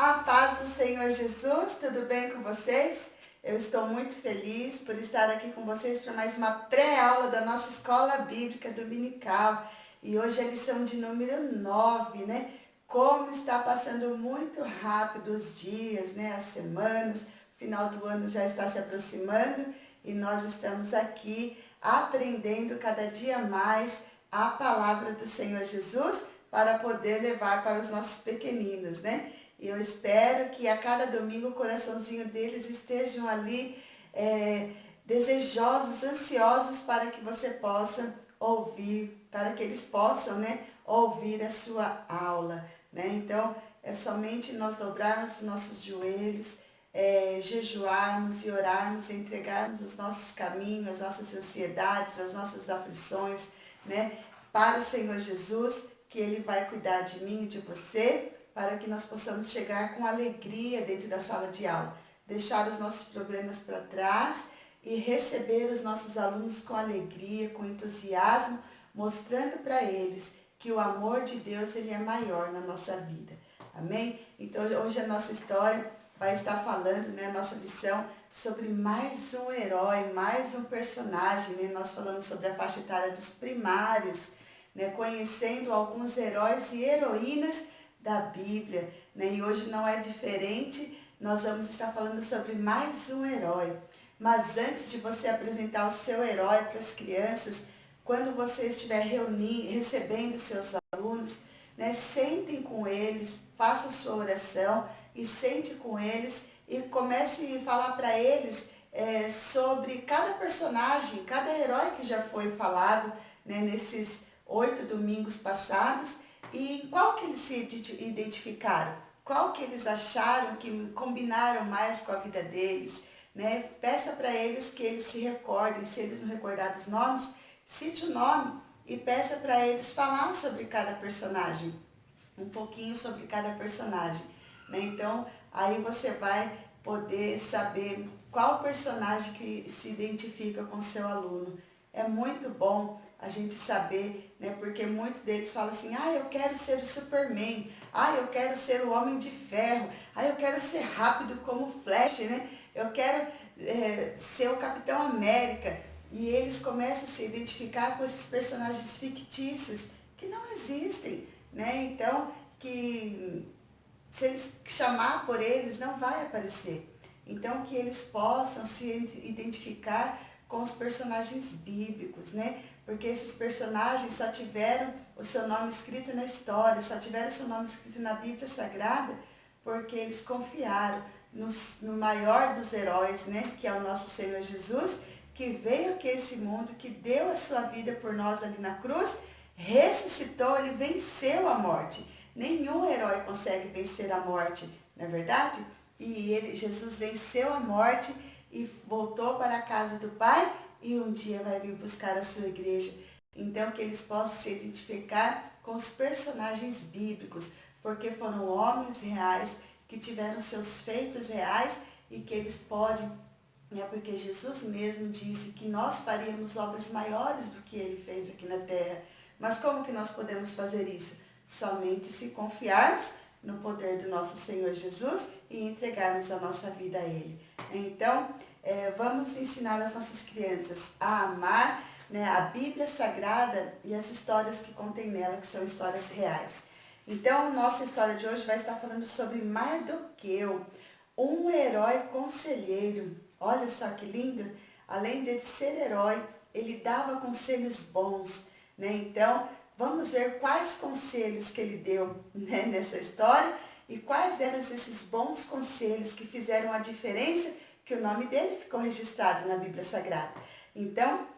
A paz do Senhor Jesus, tudo bem com vocês? Eu estou muito feliz por estar aqui com vocês para mais uma pré-aula da nossa Escola Bíblica Dominical. E hoje é a lição de número 9, né? Como está passando muito rápido os dias, né? As semanas, o final do ano já está se aproximando e nós estamos aqui aprendendo cada dia mais a palavra do Senhor Jesus para poder levar para os nossos pequeninos, né? E eu espero que a cada domingo o coraçãozinho deles estejam ali desejosos, ansiosos para que você possa ouvir, para que eles possam, né, ouvir a sua aula, né? Então, é somente nós dobrarmos os nossos joelhos, jejuarmos e orarmos, entregarmos os nossos caminhos, as nossas ansiedades, as nossas aflições, né, para o Senhor Jesus, que Ele vai cuidar de mim e de você, para que nós possamos chegar com alegria dentro da sala de aula, deixar os nossos problemas para trás e receber os nossos alunos com alegria, com entusiasmo, mostrando para eles que o amor de Deus ele é maior na nossa vida. Amém? Então hoje a nossa história vai estar falando, né, a nossa lição, sobre mais um herói, mais um personagem, né? Nós falamos sobre a faixa etária dos primários, né, conhecendo alguns heróis e heroínas da Bíblia, né? E hoje não é diferente, nós vamos estar falando sobre mais um herói. Mas antes de você apresentar o seu herói para as crianças, quando você estiver recebendo seus alunos, né, sentem com eles, faça sua oração e sente com eles e comece a falar para eles sobre cada personagem, cada herói que já foi falado, né, nesses 8 domingos passados. E qual que eles se identificaram? Qual que eles acharam que combinaram mais com a vida deles? Né? Peça para eles que eles se recordem, se eles não recordarem os nomes, cite o nome e peça para eles falar sobre cada personagem, um pouquinho sobre cada personagem. Né? Então, aí você vai poder saber qual personagem que se identifica com o seu aluno. É muito bom a gente saber, né? Porque muitos deles falam assim, eu quero ser o Superman, eu quero ser o Homem de Ferro, eu quero ser rápido como o Flash, né? Eu quero ser o Capitão América. E eles começam a se identificar com esses personagens fictícios que não existem, né? Então, que se eles chamar por eles, não vai aparecer. Então, que eles possam se identificar com os personagens bíblicos, né? Porque esses personagens só tiveram o seu nome escrito na história, só tiveram o seu nome escrito na Bíblia Sagrada, porque eles confiaram no maior dos heróis, né? Que é o nosso Senhor Jesus, que veio aqui a esse mundo, que deu a sua vida por nós ali na cruz, ressuscitou, ele venceu a morte. Nenhum herói consegue vencer a morte, não é verdade? E Jesus venceu a morte e voltou para a casa do Pai e um dia vai vir buscar a sua igreja. Então que eles possam se identificar com os personagens bíblicos, porque foram homens reais que tiveram seus feitos reais e que eles podem, porque Jesus mesmo disse que nós faríamos obras maiores do que ele fez aqui na terra. Mas como que nós podemos fazer isso? Somente se confiarmos no poder do nosso Senhor Jesus e entregarmos a nossa vida a Ele. Então, vamos ensinar as nossas crianças a amar, né, a Bíblia Sagrada e as histórias que contém nela, que são histórias reais. Então, nossa história de hoje vai estar falando sobre Mardoqueu, um herói conselheiro. Olha só que lindo! Além de ele ser herói, ele dava conselhos bons, né? Então, vamos ver quais conselhos que ele deu, né, nessa história e quais eram esses bons conselhos que fizeram a diferença que o nome dele ficou registrado na Bíblia Sagrada. Então,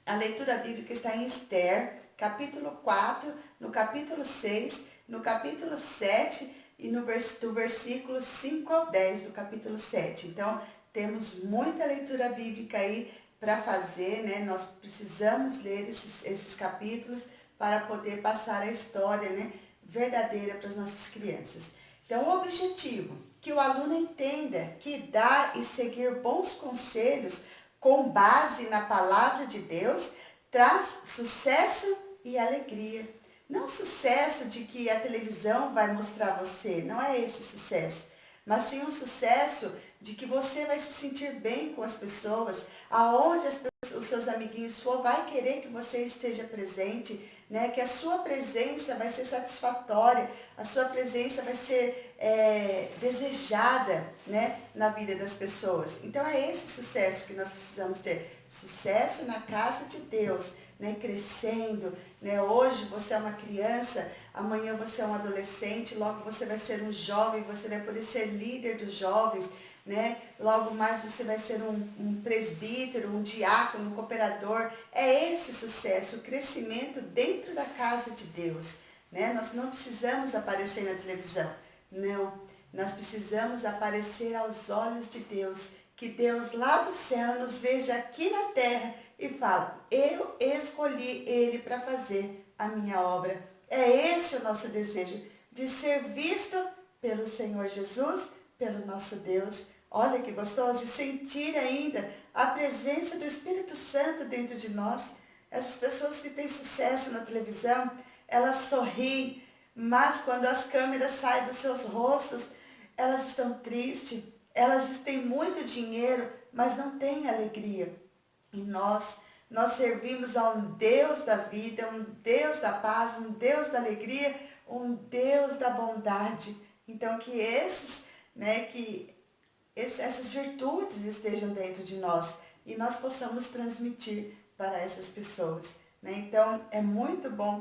a leitura bíblica está em Esther, capítulo 4, no capítulo 6, no capítulo 7 e do versículo 5 ao 10 do capítulo 7. Então, temos muita leitura bíblica aí para fazer, né? Nós precisamos ler esses capítulos para poder passar a história, né, verdadeira para as nossas crianças. Então, o objetivo, que o aluno entenda que dar e seguir bons conselhos com base na palavra de Deus traz sucesso e alegria. Não sucesso de que a televisão vai mostrar você, não é esse sucesso, mas sim um sucesso de que você vai se sentir bem com as pessoas, aonde os seus amiguinhos for, vai querer que você esteja presente, né? Que a sua presença vai ser satisfatória, a sua presença vai ser desejada, né? Na vida das pessoas. Então é esse sucesso que nós precisamos ter, sucesso na casa de Deus, né? Crescendo, né? Hoje você é uma criança, amanhã você é um adolescente, logo você vai ser um jovem, você vai poder ser líder dos jovens, né? Logo mais você vai ser um presbítero, um diácono, um cooperador. É esse sucesso, o crescimento dentro da casa de Deus, né? Nós não precisamos aparecer na televisão, não. Nós precisamos aparecer aos olhos de Deus, que Deus lá do céu nos veja aqui na terra e fala, eu escolhi ele para fazer a minha obra. É esse o nosso desejo, de ser visto pelo Senhor Jesus, pelo nosso Deus. Olha que gostoso, e sentir ainda a presença do Espírito Santo dentro de nós. Essas pessoas que têm sucesso na televisão, elas sorriem, mas quando as câmeras saem dos seus rostos, elas estão tristes, elas têm muito dinheiro, mas não têm alegria. E nós servimos a um Deus da vida, um Deus da paz, um Deus da alegria, um Deus da bondade. Então que essas virtudes estejam dentro de nós e nós possamos transmitir para essas pessoas, né? Então é muito bom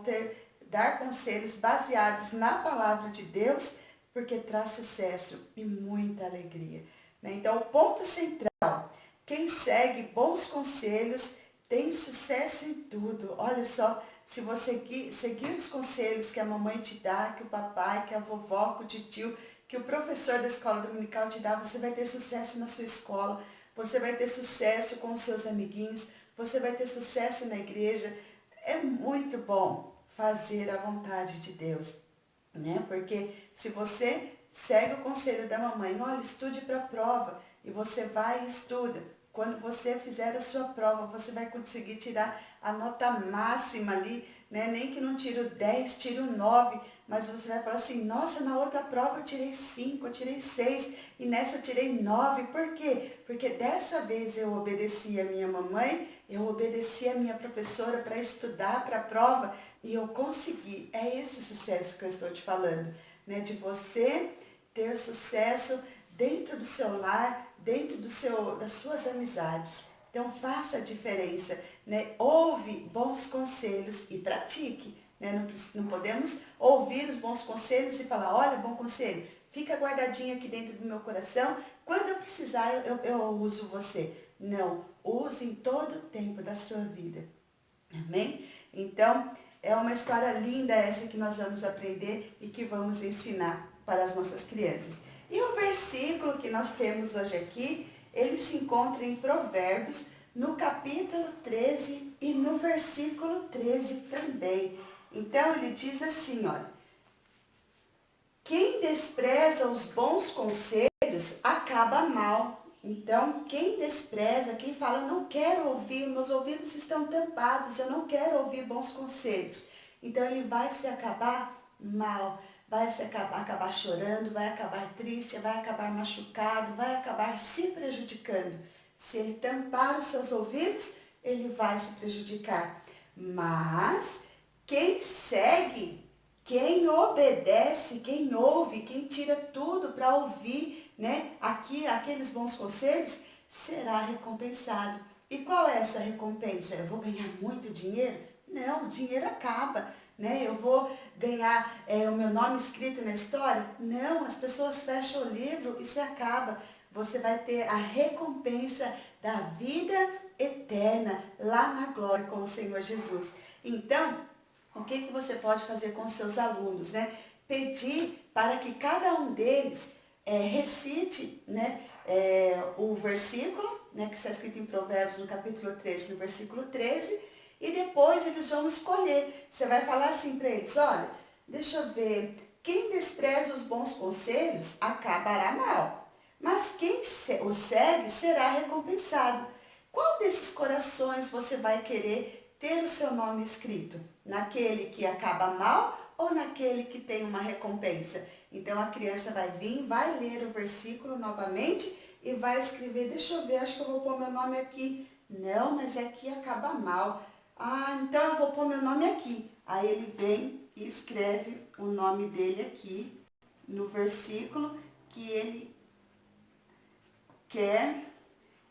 dar conselhos baseados na palavra de Deus, porque traz sucesso e muita alegria, né? Então o ponto central, quem segue bons conselhos tem sucesso em tudo. Olha só, se você seguir os conselhos que a mamãe te dá, que o papai, que a vovó, que o tio, que o professor da escola dominical te dá, você vai ter sucesso na sua escola, você vai ter sucesso com os seus amiguinhos, você vai ter sucesso na igreja. É muito bom fazer a vontade de Deus, né? Porque se você segue o conselho da mamãe, olha, estude para a prova, e você vai e estuda. Quando você fizer a sua prova, você vai conseguir tirar a nota máxima ali, né? Nem que não tire o 10, tire o 9, mas você vai falar assim, nossa, na outra prova eu tirei 5, eu tirei 6, e nessa eu tirei 9. Por quê? Porque dessa vez eu obedeci a minha mamãe, eu obedeci a minha professora para estudar para a prova, e eu consegui. É esse sucesso que eu estou te falando, né? De você ter sucesso dentro do seu lar, dentro das suas amizades. Então faça a diferença, né? Ouve bons conselhos e pratique, né? Não podemos ouvir os bons conselhos e falar, olha, bom conselho, fica guardadinho aqui dentro do meu coração, quando eu precisar eu uso você. Não, use em todo o tempo da sua vida. Amém? Então, é uma história linda essa que nós vamos aprender e que vamos ensinar para as nossas crianças. E o versículo que nós temos hoje aqui, ele se encontra em Provérbios, no capítulo 13 e no versículo 13 também. Então, ele diz assim, olha, quem despreza os bons conselhos acaba mal. Então, quem despreza, quem fala, não quero ouvir, meus ouvidos estão tampados, eu não quero ouvir bons conselhos. Então, ele vai se acabar mal, vai se acabar chorando, vai acabar triste, vai acabar machucado, vai acabar se prejudicando. Se ele tampar os seus ouvidos, ele vai se prejudicar. Mas, quem segue, quem obedece, quem ouve, quem tira tudo para ouvir, né, aqueles bons conselhos, será recompensado. E qual é essa recompensa? Eu vou ganhar muito dinheiro? Não, o dinheiro acaba, né? Eu vou ganhar o meu nome escrito na história? Não, as pessoas fecham o livro e se acaba. Você vai ter a recompensa da vida eterna lá na glória com o Senhor Jesus. Então, o que você pode fazer com os seus alunos, né? Pedir para que cada um deles recite, né, o versículo, né, que está escrito em Provérbios no capítulo 13, no versículo 13, e depois eles vão escolher. Você vai falar assim para eles, olha, deixa eu ver, quem despreza os bons conselhos acabará mal, mas quem o segue será recompensado. Qual desses corações você vai querer ter o seu nome escrito? Naquele que acaba mal ou naquele que tem uma recompensa? Então a criança vai vir, vai ler o versículo novamente e vai escrever, deixa eu ver, acho que eu vou pôr meu nome aqui. Não, mas aqui acaba mal. Ah, então eu vou pôr meu nome aqui. Aí ele vem e escreve o nome dele aqui no versículo que ele quer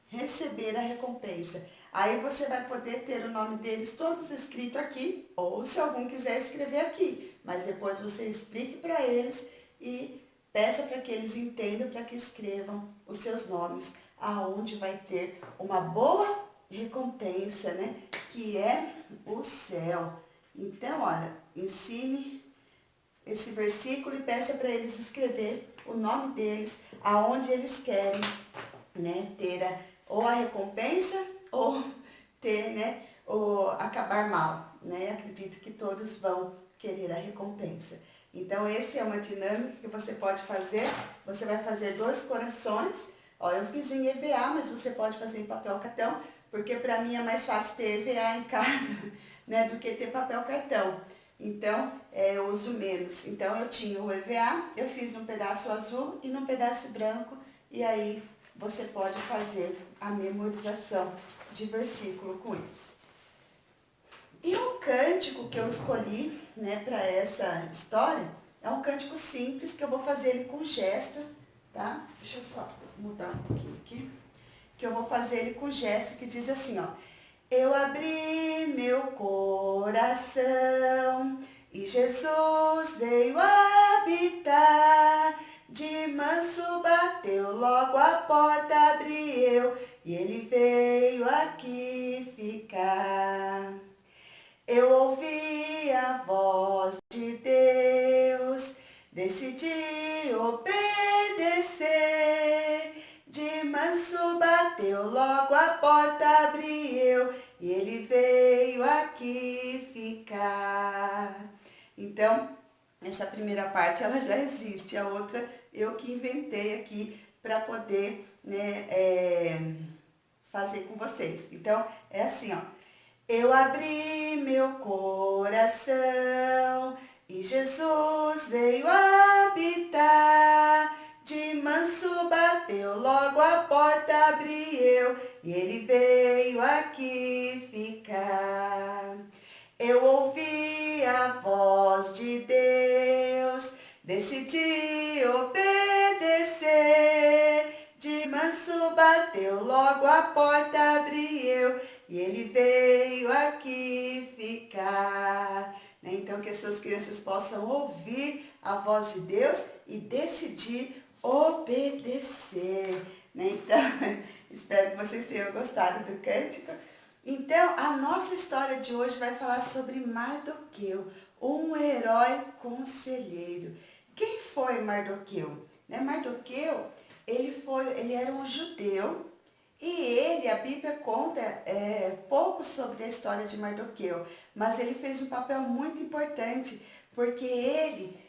receber a recompensa. Aí você vai poder ter o nome deles todos escrito aqui, ou se algum quiser escrever aqui, mas depois você explique para eles e peça para que eles entendam, para que escrevam os seus nomes, aonde vai ter uma boa recompensa, né? Que é o céu. Então, olha, ensine esse versículo e peça para eles escrever o nome deles, aonde eles querem, né, ter ou a recompensa ou ter, né, ou acabar mal, né? Acredito que todos vão querer a recompensa. Então, esse é uma dinâmica que você pode fazer. Você vai fazer 2 corações. Ó, eu fiz em EVA, mas você pode fazer em papel cartão, porque para mim é mais fácil ter EVA em casa, né, do que ter papel cartão. Então, eu uso menos. Então, eu tinha o EVA, eu fiz num pedaço azul e num pedaço branco, e aí você pode fazer a memorização de versículo com isso. E o cântico que eu escolhi, né, para essa história é um cântico simples que eu vou fazer ele com gesto, tá? Deixa eu só mudar um pouquinho aqui. Que eu vou fazer ele com gesto que diz assim, ó. Eu abri meu coração e Jesus veio habitar. De manso bateu, logo a porta abri eu e ele veio aqui ficar. Eu ouvi a voz de Deus, decidi obedecer. De manso bateu, logo a porta abri eu e ele veio aqui ficar. Então, essa primeira parte ela já existe, a outra eu que inventei aqui para poder, né, fazer com vocês. Então, é assim, ó. Eu abri meu coração e Jesus veio habitar. De manso bateu, logo a porta abri eu e ele veio aqui ficar. Eu ouvi a voz de Deus, decidi obedecer. De manso bateu, logo a porta abri eu e ele veio aqui ficar. Né? Então, que as suas crianças possam ouvir a voz de Deus e decidir obedecer. Né? Então, espero que vocês tenham gostado do cântico. Então, a nossa história de hoje vai falar sobre Mardoqueu, um herói conselheiro. Quem foi Mardoqueu? Né? Mardoqueu, ele era um judeu e ele, a Bíblia conta pouco sobre a história de Mardoqueu, mas ele fez um papel muito importante, porque ele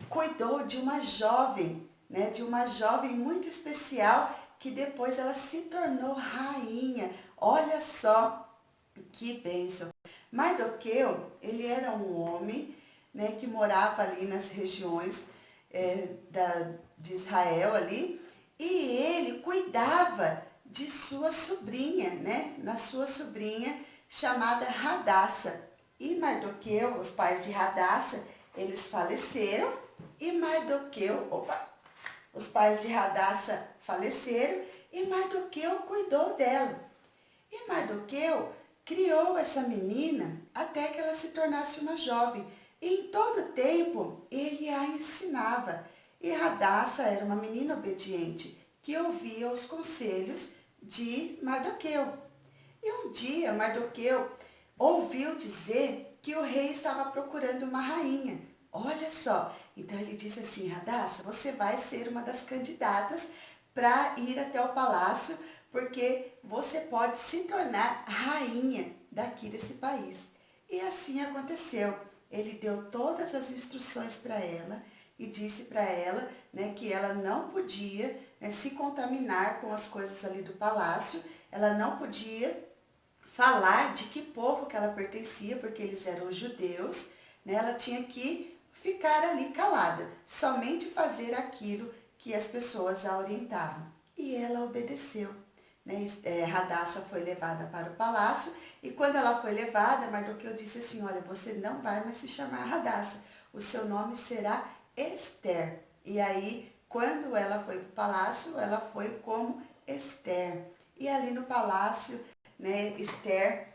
cuidou de uma jovem, né, de uma jovem muito especial, que depois ela se tornou rainha. Olha só que bênção. Mardoqueu, ele era um homem, né, que morava ali nas regiões de Israel ali, e ele cuidava de sua sobrinha, né, na sua sobrinha chamada Radassa. E Mardoqueu, os pais de Radassa, eles faleceram, e os pais de Radassa faleceram, e Mardoqueu cuidou dela. E Mardoqueu criou essa menina até que ela se tornasse uma jovem. E em todo tempo ele a ensinava. E Radassa era uma menina obediente, que ouvia os conselhos de Mardoqueu. E um dia Mardoqueu ouviu dizer que o rei estava procurando uma rainha. Olha só, então ele disse assim, Radassa, você vai ser uma das candidatas para ir até o palácio, porque você pode se tornar rainha daqui desse país. E assim aconteceu. Ele deu todas as instruções para ela e disse para ela, né, que ela não podia, né, se contaminar com as coisas ali do palácio, ela não podia falar de que povo que ela pertencia, porque eles eram judeus, né? Ela tinha que ficar ali calada, somente fazer aquilo que as pessoas a orientavam. E ela obedeceu. Né? Radassa foi levada para o palácio e quando ela foi levada, Mardoqueu disse assim, olha, você não vai mais se chamar Radassa, o seu nome será Ester. E aí, quando ela foi para o palácio, ela foi como Ester. E ali no palácio, né, Ester,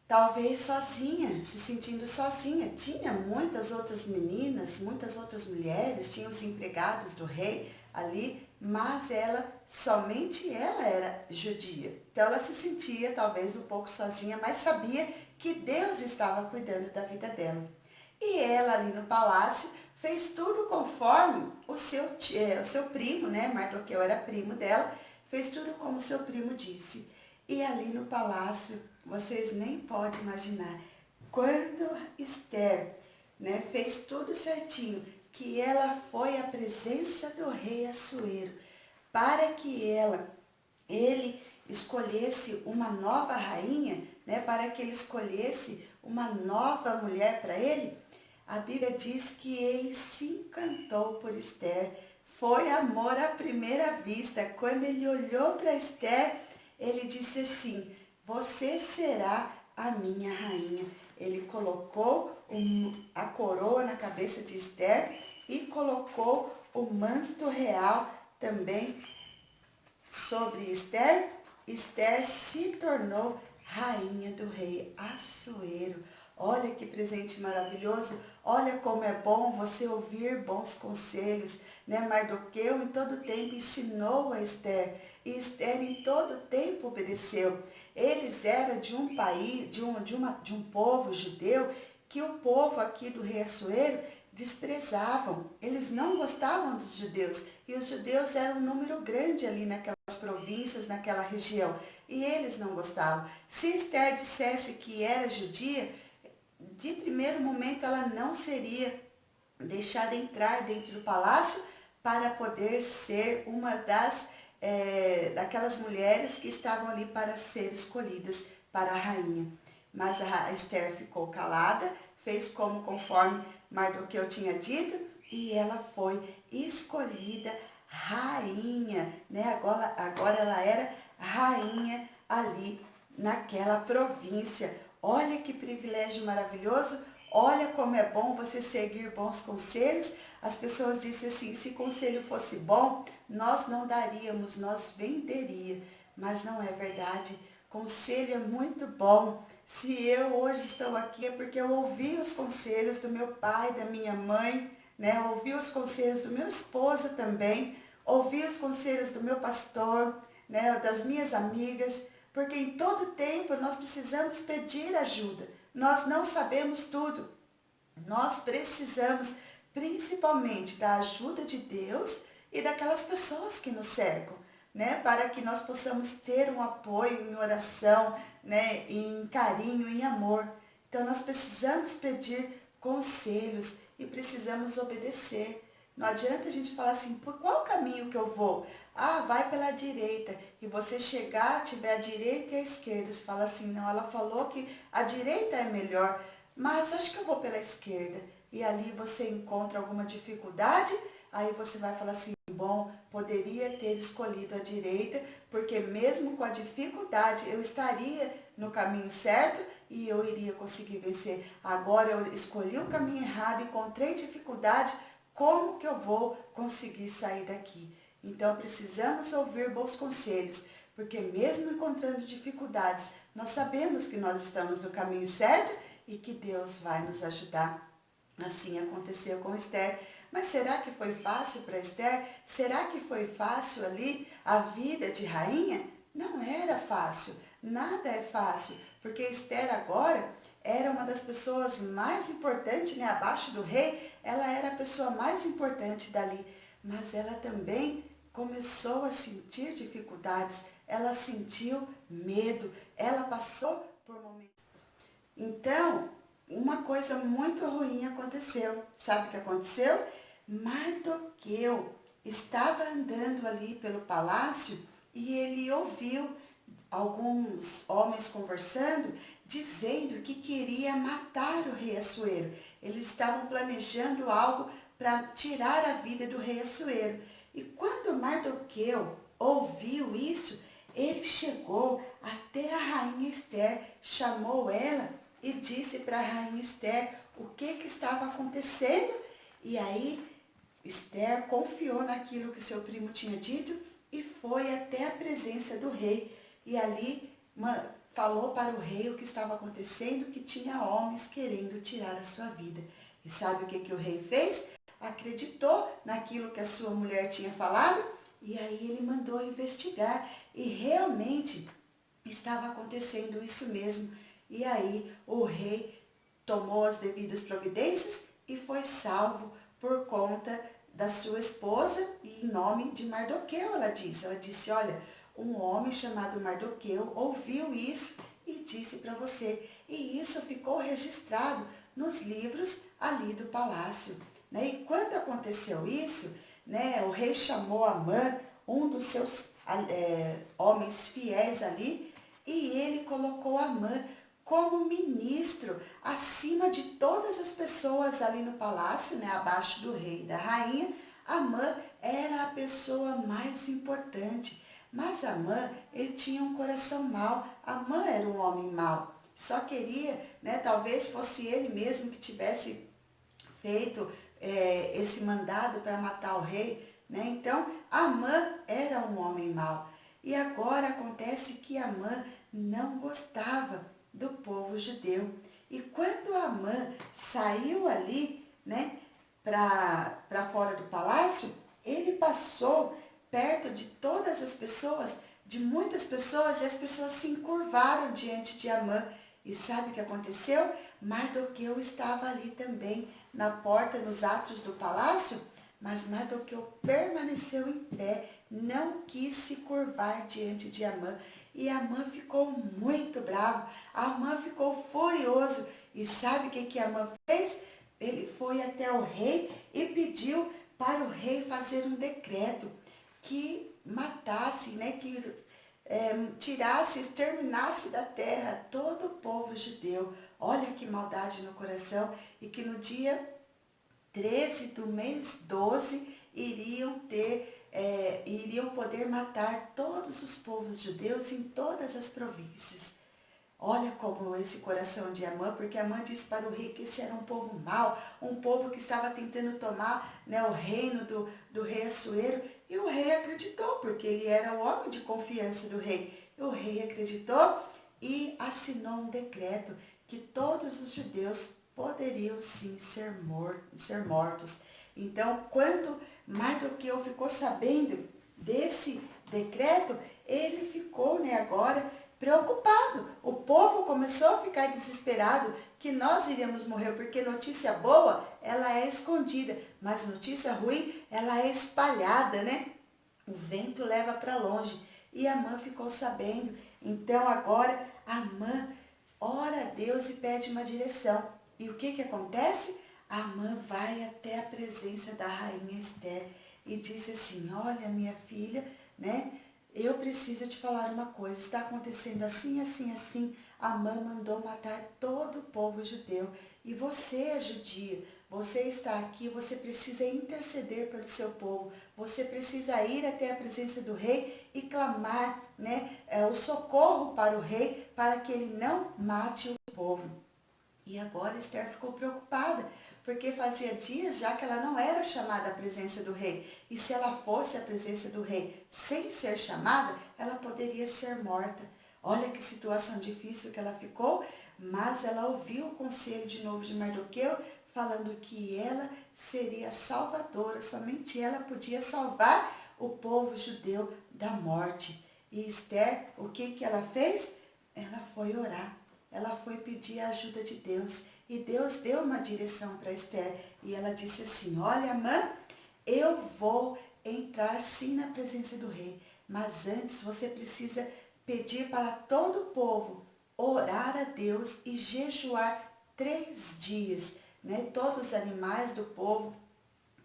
talvez sozinha, se sentindo sozinha. Tinha muitas outras meninas, muitas outras mulheres, tinha os empregados do rei ali, mas ela, somente ela era judia. Então ela se sentia talvez um pouco sozinha, mas sabia que Deus estava cuidando da vida dela. E ela ali no palácio fez tudo conforme o seu primo, né? Mardoqueu era primo dela, fez tudo como o seu primo disse. E ali no palácio, vocês nem podem imaginar, quando Esther, né, fez tudo certinho, que ela foi à presença do rei Assuero, para que ele escolhesse uma nova rainha, né, para que ele escolhesse uma nova mulher para ele, a Bíblia diz que ele se encantou por Esther. Foi amor à primeira vista. Quando ele olhou para Esther, ele disse assim, você será a minha rainha. Ele colocou a coroa na cabeça de Esther e colocou o manto real também sobre Esther. Esther se tornou rainha do rei Assuero. Olha que presente maravilhoso, olha como é bom você ouvir bons conselhos, né? Mardoqueu em todo tempo ensinou a Esther, e Esther em todo tempo obedeceu. Eles eram de um país, de um povo judeu, que o povo aqui do rei Assuero desprezavam. Eles não gostavam dos judeus, e os judeus eram um número grande ali naquelas províncias, naquela região, e eles não gostavam. Se Esther dissesse que era judia, de primeiro momento ela não seria deixada entrar dentro do palácio para poder ser uma daquelas mulheres que estavam ali para ser escolhidas para a rainha. Mas a Esther ficou calada, fez como conforme Mardoqueu tinha dito e ela foi escolhida rainha, né? Agora ela era rainha ali naquela província. Olha que privilégio maravilhoso, olha como é bom você seguir bons conselhos. As pessoas dizem assim, se conselho fosse bom, nós não daríamos, nós venderia. Mas não é verdade, conselho é muito bom. Se eu hoje estou aqui é porque eu ouvi os conselhos do meu pai, da minha mãe, né? Eu ouvi os conselhos do meu esposo também, ouvi os conselhos do meu pastor, né? Das minhas amigas, porque em todo tempo nós precisamos pedir ajuda. Nós não sabemos tudo. Nós precisamos principalmente da ajuda de Deus e daquelas pessoas que nos cercam, né? Para que nós possamos ter um apoio em oração, né? Em carinho, em amor. Então nós precisamos pedir conselhos e precisamos obedecer. Não adianta a gente falar assim, por qual caminho que eu vou? Ah, vai pela direita. E você chegar, tiver a direita e a esquerda. Você fala assim, não, ela falou que a direita é melhor, mas acho que eu vou pela esquerda. E ali você encontra alguma dificuldade, aí você vai falar assim, bom, poderia ter escolhido a direita, porque mesmo com a dificuldade eu estaria no caminho certo e eu iria conseguir vencer. Agora eu escolhi o caminho errado, encontrei dificuldade, como que eu vou conseguir sair daqui? Então precisamos ouvir bons conselhos, porque mesmo encontrando dificuldades, nós sabemos que nós estamos no caminho certo e que Deus vai nos ajudar. Assim aconteceu com Esther. Mas será que foi fácil para Esther? Será que foi fácil ali a vida de rainha? Não era fácil, nada é fácil, porque Esther agora era uma das pessoas mais importantes, né? Abaixo do rei, ela era a pessoa mais importante dali. Mas ela também começou a sentir dificuldades, ela sentiu medo, ela passou por momentos. Então, uma coisa muito ruim aconteceu. Sabe o que aconteceu? Mardoqueu estava andando ali pelo palácio e ele ouviu alguns homens conversando, dizendo que queria matar o rei Assuero. Eles estavam planejando algo para tirar a vida do rei Assuero. E quando Mardoqueu ouviu isso, ele chegou até a rainha Esther, chamou ela e disse para a rainha Esther o que estava acontecendo. E aí Esther confiou naquilo que seu primo tinha dito e foi até a presença do rei. E ali falou para o rei o que estava acontecendo, que tinha homens querendo tirar a sua vida. E sabe o que o rei fez? Acreditou naquilo que a sua mulher tinha falado e aí ele mandou investigar. E realmente estava acontecendo isso mesmo. E aí o rei tomou as devidas providências e foi salvo por conta da sua esposa e em nome de Mardoqueu, ela disse, olha, um homem chamado Mardoqueu ouviu isso e disse para você. E isso ficou registrado nos livros ali do palácio. Né? E quando aconteceu isso, né, o rei chamou Amã, um dos seus homens fiéis ali, e ele colocou Amã como ministro acima de todas as pessoas ali no palácio, né, abaixo do rei e da rainha. Amã era a pessoa mais importante. Mas Amã, ele tinha um coração mau. Amã era um homem mau. Só queria, né, talvez fosse ele mesmo que tivesse feito esse mandado para matar o rei. Né? Então, Amã era um homem mau. E agora acontece que Amã não gostava do povo judeu. E quando Amã saiu ali, né, para fora do palácio, ele passou perto de todas as pessoas, de muitas pessoas, e as pessoas se encurvaram diante de Amã. E sabe o que aconteceu? Mardoqueu estava ali também, na porta, nos átrios do palácio, mas Mardoqueu permaneceu em pé, não quis se curvar diante de Amã. E Amã ficou muito bravo, Amã ficou furioso. E sabe o que Amã fez? Ele foi até o rei e pediu para o rei fazer um decreto que matasse, né, que tirasse, exterminasse da terra todo o povo judeu. Olha que maldade no coração. E que no dia 13 do mês 12 iriam poder matar todos os povos judeus em todas as províncias. Olha como esse coração de Amã, porque Amã disse para o rei que esse era um povo mau, um povo que estava tentando tomar, né, o reino do rei Assuero. E o rei acreditou, porque ele era o homem de confiança do rei. E o rei acreditou e assinou um decreto que todos os judeus poderiam sim ser mortos. Então, quando Mardoqueu ficou sabendo desse decreto, ele ficou, né, agora preocupado. O povo começou a ficar desesperado que nós iríamos morrer, porque notícia boa, ela é escondida, mas notícia ruim, ela é espalhada, né? O vento leva para longe. E Amã ficou sabendo. Então agora Amã ora a Deus e pede uma direção. E o que acontece? Amã vai até a presença da rainha Esther e diz assim, olha minha filha, né? Eu preciso te falar uma coisa, está acontecendo assim, assim, assim. Amã mandou matar todo o povo judeu. E você é judia, você está aqui, você precisa interceder pelo seu povo. Você precisa ir até a presença do rei e clamar, né, o socorro para o rei, para que ele não mate o povo. E agora Esther ficou preocupada, porque fazia dias já que ela não era chamada à presença do rei. E se ela fosse à presença do rei sem ser chamada, ela poderia ser morta. Olha que situação difícil que ela ficou, mas ela ouviu o conselho de novo de Mardoqueu, falando que ela seria salvadora, somente ela podia salvar o povo judeu da morte. E Esther, o que ela fez? Ela foi orar. Ela foi pedir a ajuda de Deus e Deus deu uma direção para Esther e ela disse assim, olha Amã, eu vou entrar sim na presença do rei, mas antes você precisa pedir para todo o povo orar a Deus e jejuar 3 dias, né? Todos os animais do povo,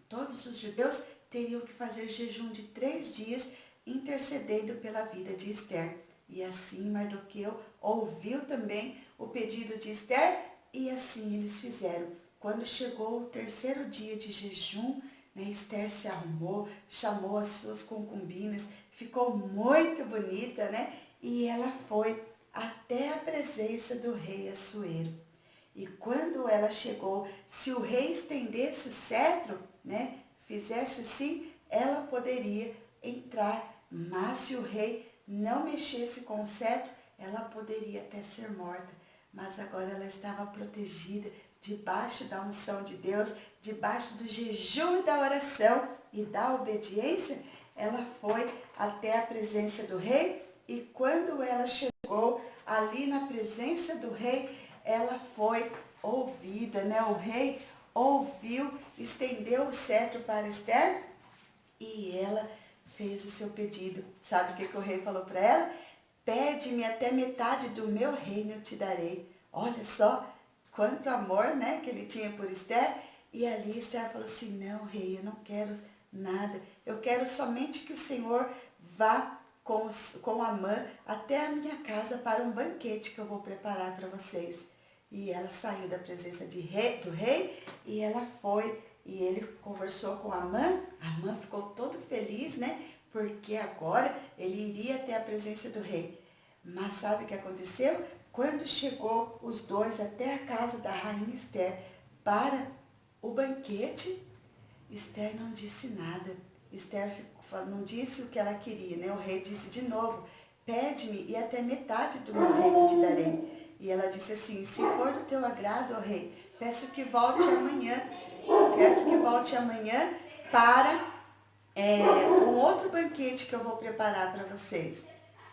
todos os judeus teriam que fazer jejum de 3 dias intercedendo pela vida de Esther. E assim Mardoqueu ouviu também o pedido de Esther e assim eles fizeram. Quando chegou o terceiro dia de jejum, né, Esther se arrumou, chamou as suas concubinas, ficou muito bonita, né? E ela foi até a presença do rei Assuero. E quando ela chegou, se o rei estendesse o cetro, né, fizesse assim, ela poderia entrar. Mas se o rei não mexesse com o cetro, ela poderia até ser morta. Mas agora ela estava protegida, debaixo da unção de Deus, debaixo do jejum e da oração e da obediência. Ela foi até a presença do rei e quando ela chegou ali na presença do rei, ela foi ouvida, né? O rei ouviu, estendeu o cetro para Esther e ela fez o seu pedido. Sabe o que o rei falou para ela? Pede-me até metade do meu reino eu te darei. Olha só quanto amor, né, que ele tinha por Esther. E ali Esther falou assim, não, rei, eu não quero nada. Eu quero somente que o Senhor vá com Amã até a minha casa para um banquete que eu vou preparar para vocês. E ela saiu da presença do rei e ela foi. E ele conversou com Amã. Amã ficou todo feliz, né? Porque agora ele iria até a presença do rei. Mas sabe o que aconteceu? Quando chegou os dois até a casa da rainha Esther para o banquete, Esther não disse nada. Esther não disse o que ela queria, né? O rei disse de novo, pede-me e até metade do meu reino te darei. E ela disse assim, se for do teu agrado, ó rei, peço que volte amanhã. Peço que volte amanhã para um outro banquete que eu vou preparar para vocês.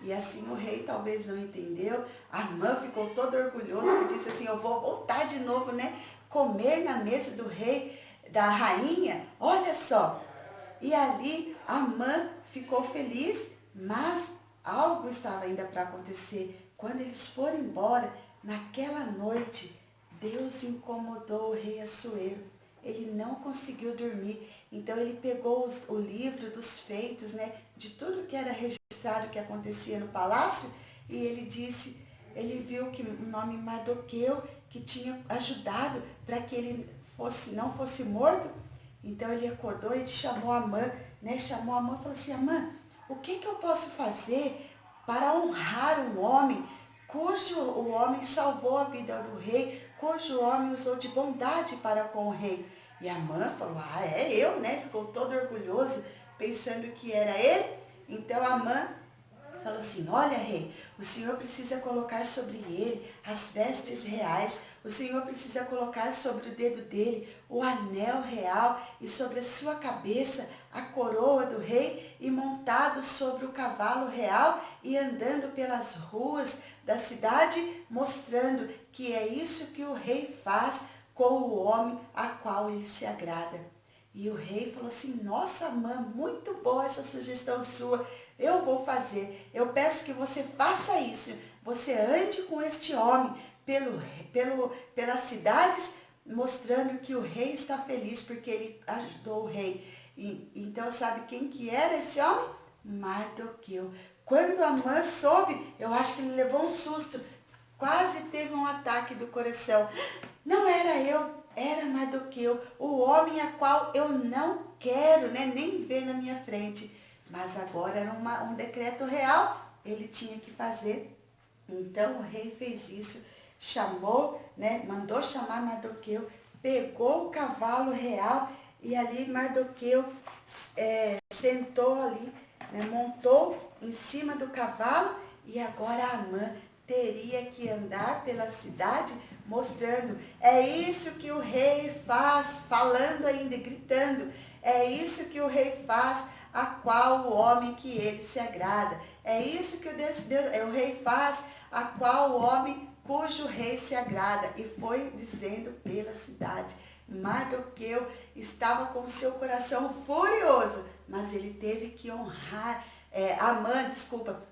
E assim o rei talvez não entendeu. Amã ficou todo orgulhoso e disse assim, eu vou voltar de novo, né? Comer na mesa do rei, da rainha. Olha só. E ali Amã ficou feliz, mas algo estava ainda para acontecer. Quando eles foram embora, naquela noite, Deus incomodou o rei Assuero. Ele não conseguiu dormir. Então ele pegou o livro dos feitos, né, de tudo que era registrado que acontecia no palácio, e ele disse, ele viu que o nome Mardoqueu, que tinha ajudado para que ele não fosse morto. Então ele acordou e chamou Amã, né, chamou Amã e falou assim, Amã, o que eu posso fazer para honrar um homem cujo o homem salvou a vida do rei, cujo homem usou de bondade para com o rei? E Amã falou, é eu, né? Ficou todo orgulhoso, pensando que era ele. Então Amã falou assim, olha rei, o senhor precisa colocar sobre ele as vestes reais, o senhor precisa colocar sobre o dedo dele o anel real e sobre a sua cabeça a coroa do rei e montado sobre o cavalo real e andando pelas ruas da cidade, mostrando que é isso que o rei faz com o homem a qual ele se agrada. E o rei falou assim, nossa, Amã, muito boa essa sugestão sua, eu vou fazer. Eu peço que você faça isso. Você ande com este homem pelas cidades, mostrando que o rei está feliz porque ele ajudou o rei. Então, sabe quem que era esse homem? Mardoqueu. Quando Amã soube, eu acho que ele levou um susto. Quase teve um ataque do coração. Não era eu, era Mardoqueu, o homem a qual eu não quero, né, nem ver na minha frente. Mas agora era um decreto real, ele tinha que fazer. Então o rei fez isso, chamou, né, mandou chamar Mardoqueu, pegou o cavalo real e ali Mardoqueu sentou ali, né, montou em cima do cavalo e agora Amã teria que andar pela cidade mostrando, é isso que o rei faz, falando ainda, gritando, é isso que o rei faz, a qual o homem que ele se agrada, é isso que o rei faz, a qual o homem cujo rei se agrada. E foi dizendo pela cidade. Mardoqueu estava com o seu coração furioso, mas ele teve que honrar, Amã,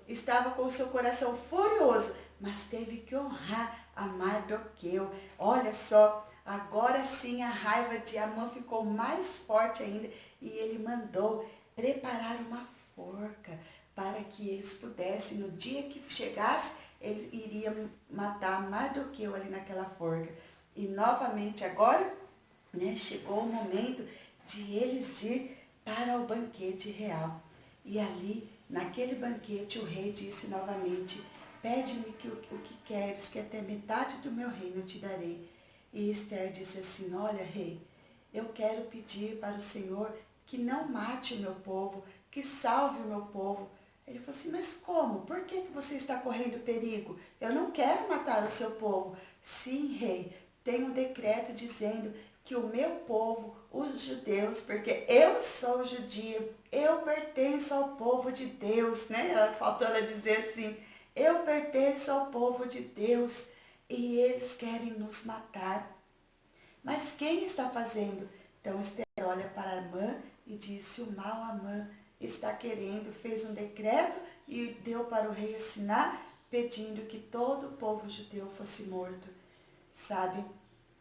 estava com o seu coração furioso, mas teve que honrar a Mardoqueu. Olha só, agora sim a raiva de Amã ficou mais forte ainda e ele mandou preparar uma forca para que eles pudessem, no dia que chegasse, ele iria matar Mardoqueu ali naquela forca. E novamente agora, né, chegou o momento de eles ir para o banquete real. E ali, naquele banquete, o rei disse novamente: pede-me o que queres, que até metade do meu reino eu te darei. E Esther disse assim: olha, rei, eu quero pedir para o Senhor que não mate o meu povo, que salve o meu povo. Ele falou assim: mas como? Por que você está correndo perigo? Eu não quero matar o seu povo. Sim, rei, tem um decreto dizendo que o meu povo, os judeus, porque eu sou judia, eu pertenço ao povo de Deus, né? Faltou ela dizer assim: eu pertenço ao povo de Deus e eles querem nos matar. Mas quem está fazendo? Então Esther olha para Amã e disse: o mal Amã está querendo, fez um decreto e deu para o rei assinar, pedindo que todo o povo judeu fosse morto. Sabe?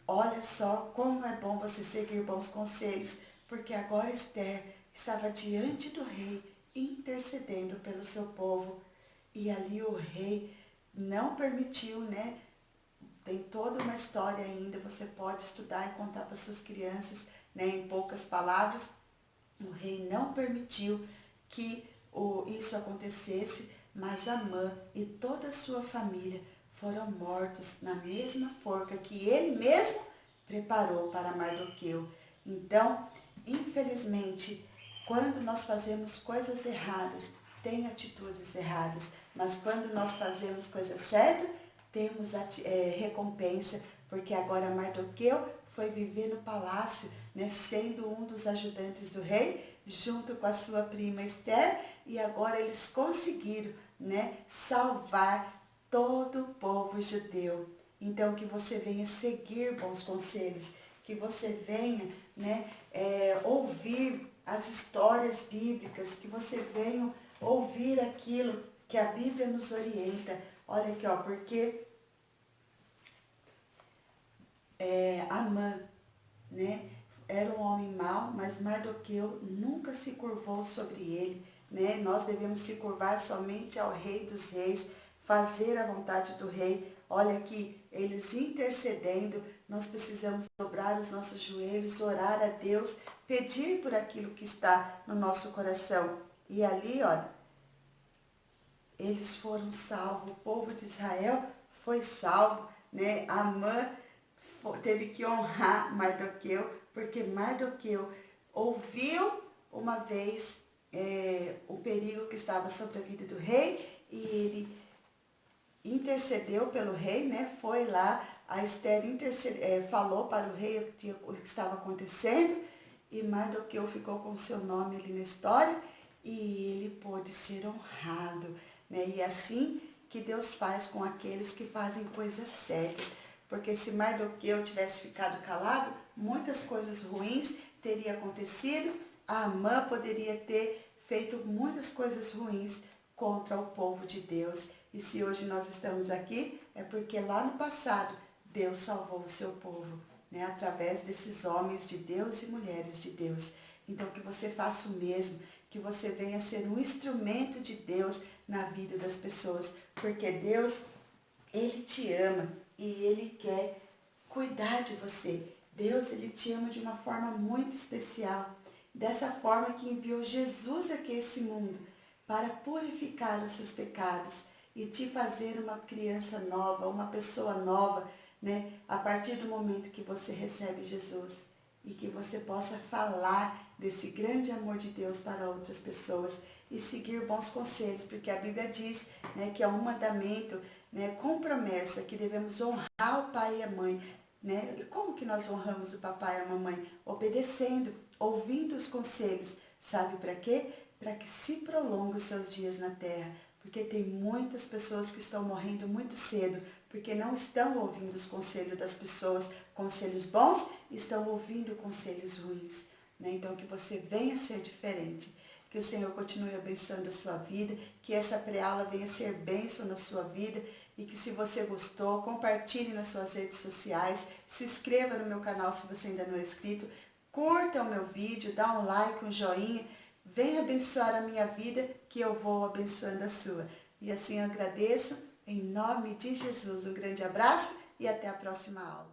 Olha só como é bom você seguir bons conselhos, porque agora Esther estava diante do rei, intercedendo pelo seu povo. E ali o rei não permitiu, né? Tem toda uma história ainda, você pode estudar e contar para suas crianças, né? Em poucas palavras, o rei não permitiu que isso acontecesse, mas Amã e toda a sua família foram mortos na mesma forca que ele mesmo preparou para Mardoqueu. Então, infelizmente, quando nós fazemos coisas erradas, tem atitudes erradas, mas quando nós fazemos coisas certas, temos recompensa, porque agora Mardoqueu foi viver no palácio, né, sendo um dos ajudantes do rei, junto com a sua prima Esther, e agora eles conseguiram, né, salvar todo o povo judeu. Então, que você venha seguir bons conselhos, que você venha, né, ouvir as histórias bíblicas, que você venha ouvir aquilo que a Bíblia nos orienta. Olha aqui, ó, porque Amã, né, era um homem mau, mas Mardoqueu nunca se curvou sobre ele, né? Nós devemos se curvar somente ao Rei dos Reis, fazer a vontade do Rei. Olha aqui, eles intercedendo, nós precisamos dobrar os nossos joelhos, orar a Deus, pedir por aquilo que está no nosso coração. E ali, olha, eles foram salvos, o povo de Israel foi salvo, né? Amã teve que honrar Mardoqueu, porque Mardoqueu ouviu uma vez o perigo que estava sobre a vida do rei e ele intercedeu pelo rei, né? Foi lá, a Esther falou para o rei o que estava acontecendo e Mardoqueu ficou com o seu nome ali na história e ele pôde ser honrado, né? E assim que Deus faz com aqueles que fazem coisas certas. Porque se Mardoqueu tivesse ficado calado, muitas coisas ruins teriam acontecido, a Amã poderia ter feito muitas coisas ruins contra o povo de Deus. E se hoje nós estamos aqui, é porque lá no passado Deus salvou o seu povo, né? Através desses homens de Deus e mulheres de Deus. Então que você faça o mesmo, que você venha ser um instrumento de Deus na vida das pessoas, porque Deus, Ele te ama e Ele quer cuidar de você. Deus, Ele te ama de uma forma muito especial, dessa forma que enviou Jesus aqui a esse mundo, para purificar os seus pecados e te fazer uma criança nova, uma pessoa nova, né? A partir do momento que você recebe Jesus e que você possa falar desse grande amor de Deus para outras pessoas e seguir bons conselhos, porque a Bíblia diz, né, que é um mandamento, né, com promessa, que devemos honrar o pai e a mãe, né? E como que nós honramos o papai e a mamãe? Obedecendo, ouvindo os conselhos. Sabe para quê? Para que se prolongue os seus dias na terra. Porque tem muitas pessoas que estão morrendo muito cedo, porque não estão ouvindo os conselhos das pessoas, conselhos bons, estão ouvindo conselhos ruins, né? Então que você venha ser diferente. Que o Senhor continue abençoando a sua vida, que essa pré-aula venha ser bênção na sua vida e que se você gostou, compartilhe nas suas redes sociais, se inscreva no meu canal se você ainda não é inscrito, curta o meu vídeo, dá um like, um joinha, vem abençoar a minha vida, que eu vou abençoando a sua. E assim eu agradeço, em nome de Jesus. Um grande abraço e até a próxima aula.